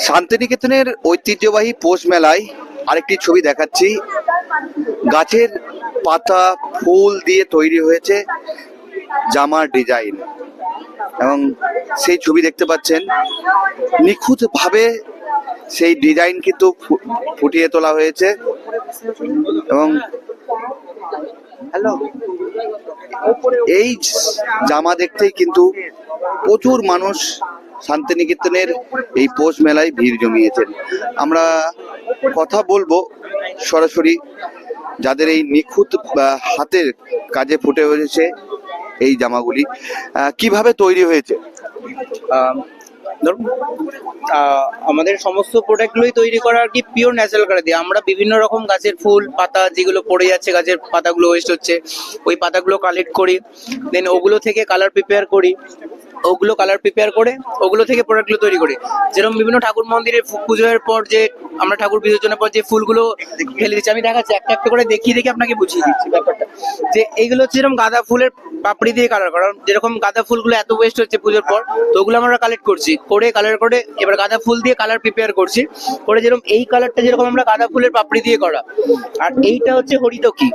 শান্তিনিকেতনের ঐতিহ্যবাহী পৌষ মেলায় আরেকটি ছবি দেখাচ্ছি। গাছের পাতা ফুল দিয়ে তৈরি হয়েছে জামার ডিজাইন, এবং সেই ছবি দেখতে পাচ্ছেন নিখুঁতভাবে সেই ডিজাইন কিন্তু ফুটিয়ে তোলা হয়েছে। এবং এই জামা দেখতেই কিন্তু প্রচুর মানুষ শান্তিনিকেতনের এই পৌষ মেলায় ভিড় জমিয়েছেন। আমরা কথা বলবো সরাসরি যাদের এই নিখুঁত হাতের কাজে ফুটে হয়েছে এই জামাগুলি, কিভাবে তৈরি হয়েছে। ধরুন আমাদের সমস্ত প্রোডাক্টগুলোই তৈরি করা আর কি পিওর ন্যাচারাল কালার দিয়ে। আমরা বিভিন্ন রকম গাছের ফুল পাতা যেগুলো পড়ে যাচ্ছে, গাছের পাতাগুলো ওয়েস্ট হচ্ছে, ওই পাতাগুলো কালেক্ট করি, দেন ওগুলো থেকে কালার প্রিপেয়ার করি, ওগুলো কালার প্রিপেয়ার করে ওগুলো থেকে প্রোডাক্টগুলো তৈরি করি। যেরকম বিভিন্ন ঠাকুর মন্দিরে পুজোর পর যে আমরা ঠাকুর বিসর্জনের পর যে ফুলগুলো ফেলে দিচ্ছি, আমি দেখাচ্ছি একটা একটা করে দেখিয়ে আপনাকে বুঝিয়ে দিচ্ছি ব্যাপারটা। যে এইগুলো হচ্ছে যেরকম গাঁদা ফুলের পাপড়ি দিয়ে কালার করা, যেরকম গাঁদা ফুলগুলো এত ওয়েস্ট হচ্ছে পুজোর পর, তো ওগুলো আমরা কালেক্ট করছি, করে কালার করে এবার গাঁদা ফুল দিয়ে কালার প্রিপেয়ার করছি, করে যেরকম এই কালারটা যেরকম আমরা গাঁদা ফুলের পাপড়ি দিয়ে করা। আর এইটা হচ্ছে হরিতকি,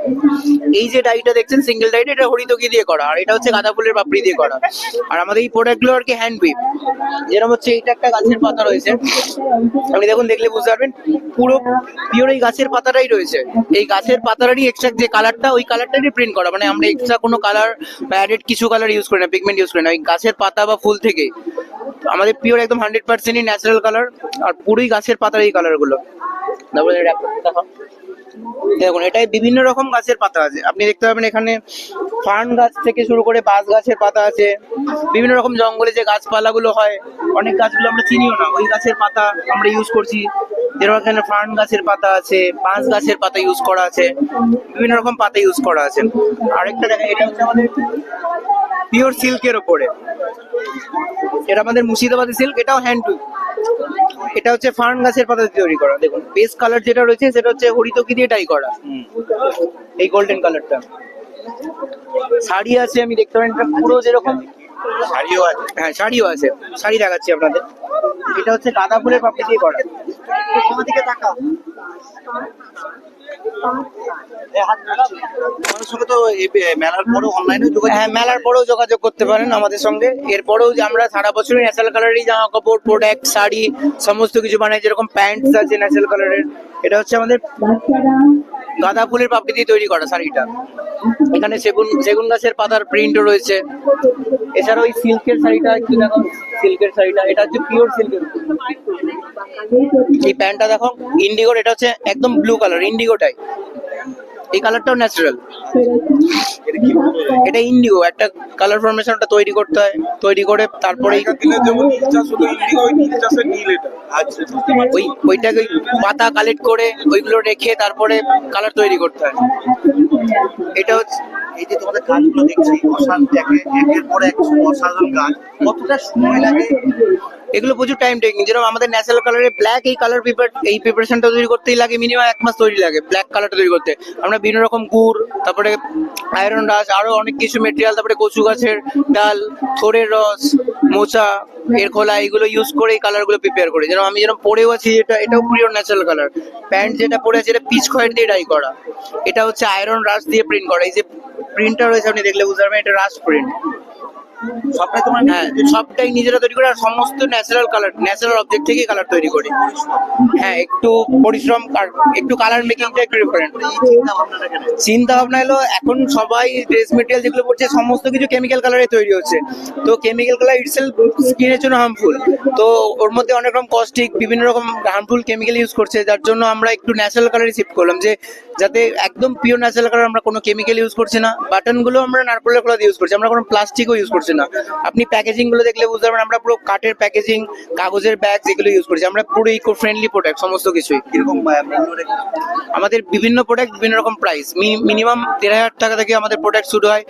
এই যে ডাইটা দেখছেন সিঙ্গেল ডাইট, এটা হরিতকি দিয়ে করা, আর এটা হচ্ছে গাঁদা ফুলের পাপড়ি দিয়ে করা। আর আমাদের এই প্রোডাক্টগুলো আর কি হ্যান্ড পিপ, যেরকম হচ্ছে এইটা একটা গাছের পাতা রয়েছে, আপনি দেখুন দেখলে বুঝতে পারবেন পুরো পিওর এই গাছের পাতাটাই রয়েছে। এই গাছের পাতারই এক্সট্রা যে কালারটা, ওই কালারটারই প্রিন্ট করা, মানে আমরা এক্সট্রা কোনো কালার বা অ্যাডেড কিছু কালার ইউজ করি না, পিগমেন্ট ইউজ করি না, ওই গাছের পাতা বা ফুল থেকে আমাদের পিওর একদম 100%ই ন্যাচারাল কালার, আর পুরোই গাছের পাতার এই কালারগুলো। তারপরে দেখুন এটাই বিভিন্ন রকম গাছের পাতা আছে, আপনি দেখতে পাবেন এখানে ফার্ন গাছ থেকে শুরু করে বাঁশ গাছের পাতা আছে, বিভিন্ন রকম জঙ্গলে যে গাছপালাগুলো হয়, অনেক গাছগুলো আমরা চিনিও না, ওই গাছের পাতা আমরা ইউজ করছি। যেরকম এখানে ফার্ন গাছের পাতা আছে, বাঁশ গাছের পাতা ইউজ করা আছে, বিভিন্ন রকম পাতা ইউজ করা আছে। আরেকটা দেখেন, এটা হচ্ছে আমাদের পিওর সিল্কের ওপরে, এটা আমাদের মুর্শিদাবাদী সিল্ক, এটাও হ্যান্ড টু। এটা হচ্ছে ফার্ন গাছের পাতা দিয়ে তৈরি করা। দেখুন বেস কালার যেটা রয়েছে সেটা হচ্ছে হরিতকি দিয়ে ডাই করা, এই গোল্ডেন কালারটা। শাড়ি আছে, আমি দেখতে পারেন পুরো যেরকম শাড়িও আছে, হ্যাঁ শাড়িও আছে, শাড়ি দেখাচ্ছি আপনাদের। এটা হচ্ছে গাঁদা ফুলের পাপড়ি দিয়ে করা। মেলার পরেও যোগাযোগ করতে পারেন আমাদের সঙ্গে। এরপরেও যে আমরা সারা বছরই ন্যাচারাল কালারেরই জামা কাপড় প্রোডাক্ট শাড়ি সমস্ত কিছু বানাই, যেরকম প্যান্টস আছে ন্যাচারাল কালারের। এটা হচ্ছে আমাদের গাঁদা ফুলের পাপড়ি দিয়ে তৈরি করা শাড়িটা। এখানে সেগুন গাছের পাতার প্রিন্টও রয়েছে। এছাড়া ওই সিল্কের শাড়িটা একটু দেখো, সিল্কের শাড়িটা এটা হচ্ছে পিওর সিল্কের। এই প্যান্টটা দেখো ইন্ডিগোর, এটা হচ্ছে একদম ব্লু কালার ইন্ডিগোটাই, এই কালারটাও ন্যাচারাল। এটা ইন্ডিগো একটা কালার ফরমেশন, ওটা তৈরি করতে হয়, তৈরি করে তারপরে ওইটাকে পাতা কালেক্ট করে ওইগুলো রেখে তারপরে কালার তৈরি করতে হয়। এটা হচ্ছে এই যে তোমাদের কাজগুলো দেখছি একের পর এক অসাধারণ কাজ, কতটা সময় লাগে? এগুলো প্রচুর টাইম টেকিং। যেরকম আমাদের ন্যাচারাল কালারের ব্ল্যাক এই কালার এই প্রিপারেশনটা তৈরি করতেই লাগে মিনিমাম 1 মাস তৈরি লাগে ব্ল্যাক কালারটা তৈরি করতে। আমরা বিভিন্ন রকম গুড়, তারপরে আয়রন রাস, আরো অনেক কিছু মেটেরিয়াল, তারপরে কচু গাছের ডাল, থোড়ের রস, মোচা এর খোলা, এগুলো ইউজ করে এই কালারগুলো প্রিপেয়ার করি। যেরকম আমি যেরকম পরেও আছি, এটাও পিওর ন্যাচারাল কালার। প্যান্ট যেটা পরে আছে এটা পিচ খয়ের দিয়ে ডাই করা, এটা হচ্ছে আয়রন রাস দিয়ে প্রিন্ট করা। এই যে প্রিন্টটা রয়েছে আপনি দেখলে বুঝতে পারবেন এটা রাস প্রিন্ট। সবটাই তোমার? হ্যাঁ সবটাই নিজেরা তৈরি করে, আর সমস্ত ন্যাচারাল কালার, ন্যাচারাল অবজেক্ট থেকে কালার তৈরি করি। হ্যাঁ একটু পরিশ্রম আর একটু কালার মেকিংটা একটু ডিফারেন্ট। চিন্তা ভাবনা হলো এখন সবাই ড্রেস মেটেরিয়াল যেগুলো পড়ছে সমস্ত কিছু কেমিক্যাল কালারে তৈরি হচ্ছে, তো কেমিক্যাল কালার ইটসেলফ স্কিনের জন্য হার্মফুল। তো ওর মধ্যে অনেক রকম কস্টিক বিভিন্ন রকম হার্মফুল কেমিক্যাল ইউজ করছে, যার জন্য আমরা একটু ন্যাচারাল কালারে শিফট করলাম, যে যাতে একদম পিওর ন্যাচারাল কালার, আমরা কোনো কেমিক্যাল ইউজ করছি না। বাটনগুলো আমরা নারকেলের খোলা দিয়ে ইউজ করছি, আমরা কোনো প্লাস্টিকও ইউজ করছি না। আপনি প্যাকেজিং গুলো দেখলে বুঝতে পারবেন আমরা পুরো কাঠের প্যাকেজিং, কাগজের ব্যাগ যেগুলো ইউজ করছি, আমরা পুরো ইকো ফ্রেন্ডলি প্রোডাক্ট সমস্ত কিছুই। এরকম আমাদের বিভিন্ন প্রোডাক্ট বিভিন্ন রকম প্রাইস, মিনিমাম 13,000 টাকা থেকে আমাদের প্রোডাক্ট শুরু হয়।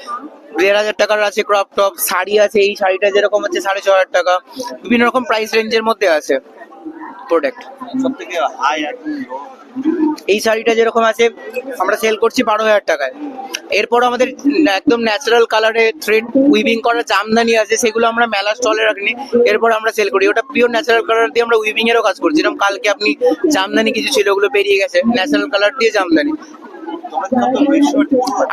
1,500 টাকার আছে ক্রপ টপ, শাড়ি আছে, এই শাড়িটা যেরকম হচ্ছে 6,500 টাকা, বিভিন্ন রকম প্রাইস রেঞ্জের মধ্যে আছে প্রোডাক্ট। সব থেকে হাই এই শাড়িটা যেরকম আছে আমরা সেল করছি 12,000 টাকায়। এরপর আমাদের একদম ন্যাচারাল কালারে থ্রেড উইভিং করা জামদানি আছে, সেগুলো আমরা মেলা স্টলে রাখিনি, এরপর আমরা সেল করি। ওটা পিওর ন্যাচারাল কালার দিয়ে আমরা উইভিং এরও কাজ করছি। যেরকম কালকে আপনি জামদানি কিছু ছিল, ওগুলো বেরিয়ে গেছে ন্যাচারাল কালার দিয়ে জামদানি।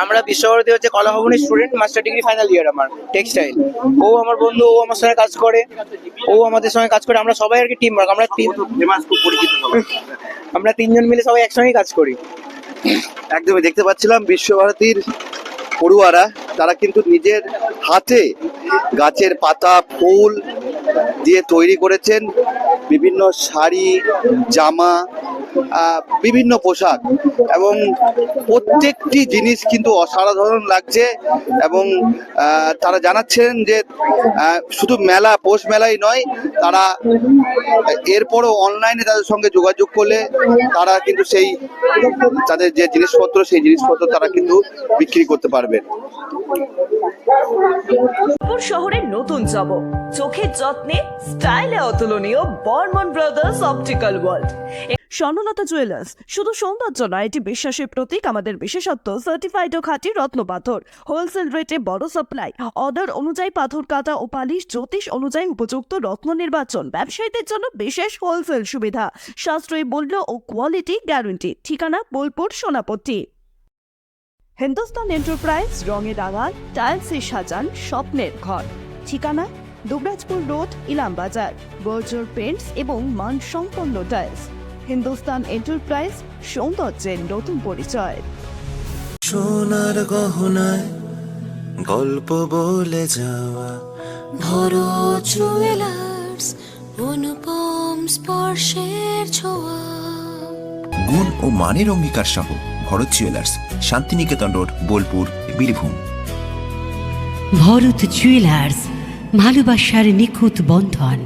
আমরা বিশ্বভারতী হচ্ছে কলা ভবনের student, master degree final year আমার টেক্সটাইল। ও আমার বন্ধু, ও আমার সঙ্গে কাজ করে, ও আমাদের সঙ্গে কাজ করে, আমরা সবাই আর কি টিম ওয়ার্ক। আমরা 3 জন মিলে সবাই একসঙ্গেই কাজ করি। একদমই দেখতে পাচ্ছিলাম বিশ্বভারতীর পড়ুয়ারা তারা কিন্তু নিজের হাতে গাছের পাতা ফুল দিয়ে তৈরি করেছেন বিভিন্ন শাড়ি, জামা, বিভিন্ন পোশাক, এবং প্রত্যেকটি জিনিস কিন্তু অসাধারণ লাগছে। এবং তারা জানাচ্ছেন যে শুধু মেলা, পৌষ মেলাই নয়, তারা এরপরও অনলাইনে তাদের সঙ্গে যোগাযোগ করলে তারা কিন্তু সেই তাদের যে জিনিসপত্র, সেই জিনিসপত্র তারা কিন্তু বিক্রি করতে পারবেন। শহরের নতুন চমক, চোখের যত্নে স্টাইলে অতুলনীয় বর্মন ব্রাদার্স অপটিক্যাল ওয়ার্ল্ড। স্বর্ণলতা জুয়েলার্স শুধু সৌন্দর্য নয়, এটি বিশ্বাসের প্রতীক। আমাদের বিশেষত্ব সার্টিফাইড ও খাঁটি রত্ন পাথর, হোলসেল রেটে বড় সাপ্লাই, অর্ডার অনুযায়ী পাথর কাটা ও পালিশ, জ্যোতিষ অনুযায়ী উপযুক্ত রত্ন নির্বাচন, ব্যবসায়ীদের জন্য বিশেষ হোলসেল সুবিধা, সাশ্রয়ী মূল্য ও কোয়ালিটি গ্যারান্টি। ঠিকানা বোলপুর, সোনাপট্টি। হিন্দুস্তান এন্টারপ্রাইজ, রঙে রাঙান, টাইলসে সাজান স্বপ্নের ঘর। ঠিকানা দুবরাজপুর রোড, ইলামবাজার। বর্জর পেন্টস এবং মানসম্পন্ন টাইলস। হিন্দুস্তান এন্টারপ্রাইজ, সৌন্দর্যের নতুন পরিচয়। সোনার গহনায় গল্প বলে যাওয়া ভরত জুয়েলার্স, অনুপম স্পর্শের ছোঁয়া। গুণ ও মানের অঙ্গীকার সহ Bharat jewellers, Santiniketan road, Bolpur, Birbhum. Bharat jewellers, ভালোবাসার নিখুঁত বন্ধন।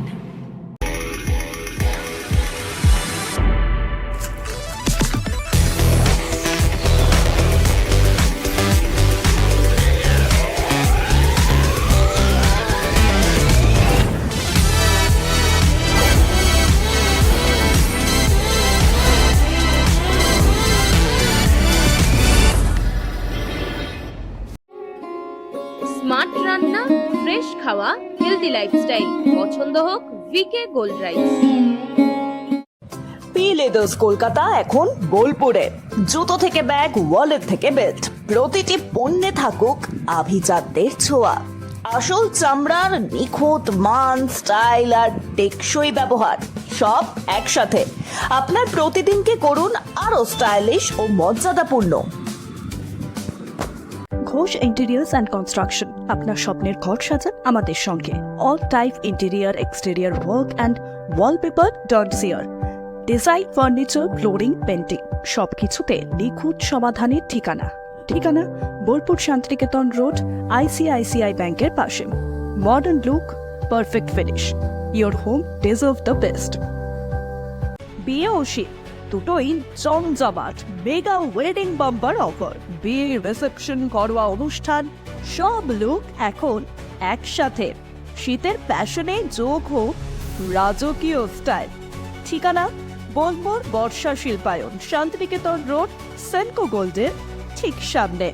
স্মার্ট রান্না, ফ্রেশ খাওয়া, হেলদি লাইফস্টাইল। পছন্দ হোক VK gold rice. P leathers Kolkata এখন বোলপুরে। জুতো থেকে ব্যাগ, ওয়ালেট থেকে বেল্ট, প্রতিটি পণ্যে থাকুক আভিজাত্যের ছোঁয়া। আসল চামড়ার নিখুঁত মান, স্টাইল আর টেকসই ব্যবহার, সব একসাথে। আপনার প্রতিদিনকে করুন আরো স্টাইলিশ ও মর্যাদাপূর্ণ। ঘোষ ইন্টেরিয়ার্স অ্যান্ড কনস্ট্রাকশন, আপনার স্বপ্নের ঘর সাজান আমাদের সঙ্গে। All type interior, exterior work and wallpaper dot CR. Design, furniture, flooring, painting, সবকিছুতে নিখুঁত সমাধানের ঠিকানা। ঠিকানা বোলপুর, শান্তিনিকেতন রোড, ICICI ব্যাংকের পাশে। Modern look, perfect finish, your home deserve the best. বিয়ে ও শীত দুটোই জমজমাট মেগা ওয়েডিং বাম্পার অফার। বিয়ে, রিসেপশন, ঘরোয়া অনুষ্ঠান, সব লুক এখন একসাথে। শীতের প্যাশনে যোগ হোক রাজকীয় স্টাইল। ঠিকানা বোলপুর, বর্ষা শিল্পায়ন, শান্তিনিকেতন রোড, সেনকো গোল্ডের ঠিক সামনে।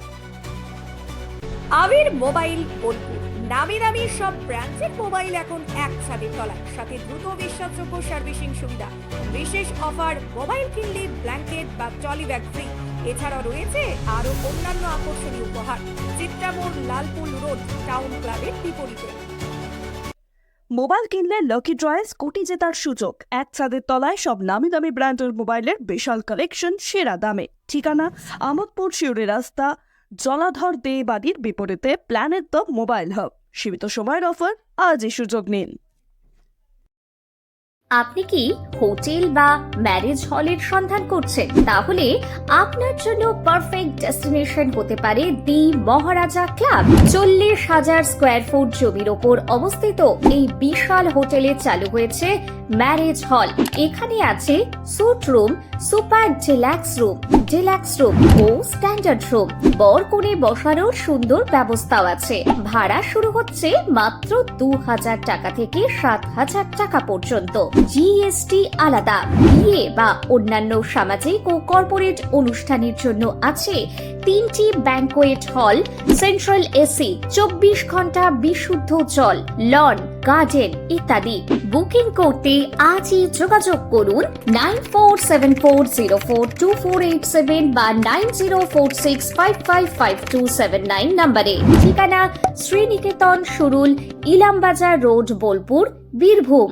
আবির মোবাইল বোলপুর, নামি দামি সব ব্র্যান্ডের মোবাইল এখন এক ছাদের তলায়, সাথে দ্রুত বিশ্বাসযোগ্য সার্ভিসিং সুবিধা। বিশেষ অফার, মোবাইল কিনলে ব্ল্যাঙ্কেট বা ট্রলি ব্যাগ ফ্রি। এছাড়াও রয়েছে আরো অন্যান্য আকর্ষণীয় উপহার। চিত্রামোড়, লালপুল রোড, টাউন ক্লাবের বিপরীতে। মোবাইল কিনলে লাকি ড্রয়ে কোটি জেতার সুযোগ। এক ছাদের তলায় সব নামি দামি ব্র্যান্ডের মোবাইলের বিশাল কালেকশন, সেরা দামে। ঠিকানা আমোদপুর, শিউরি রাস্তা, জলাধর দে বাড়ির বিপরীতে, প্ল্যানেট দ্য মোবাইল হাব। সীমিত সময়ের অফার, আজই সুযোগ নিন। আপনি কি হোটেল বা ম্যারেজ হলের সন্ধান করছেন? তাহলে আপনার জন্য পারফেক্ট ডেস্টিনেশন হতে পারে দি মহারাজা ক্লাব। 40,000 স্কোয়ার ফুট জমির ওপর অবস্থিত এই বিশাল হোটেলে চালু হয়েছে ম্যারেজ হল। এখানে আছে suite room, super deluxe room ও স্ট্যান্ডার্ড রুম। বর কনে বসানোর সুন্দর ব্যবস্থাও আছে। ভাড়া শুরু হচ্ছে মাত্র 2,000 টাকা থেকে 7,000 টাকা পর্যন্ত। জিএসটি আলাদা। বিয়ে বা অন্যান্য সামাজিক ও কর্পোরেট অনুষ্ঠানের জন্য আছে 3টি ব্যাংকোয়েট হল, সেন্ট্রাল এসি, 24 ঘন্টা বিশুদ্ধ জল, লন, গার্ডেন ইত্যাদি। বুকিং করতে আজই যোগাযোগ করুন 9474042487 বা 9046555279 নম্বরে। ঠিকানা শ্রীনিকেতন, সুরুল, ইলামবাজার রোড, বোলপুর, বীরভূম।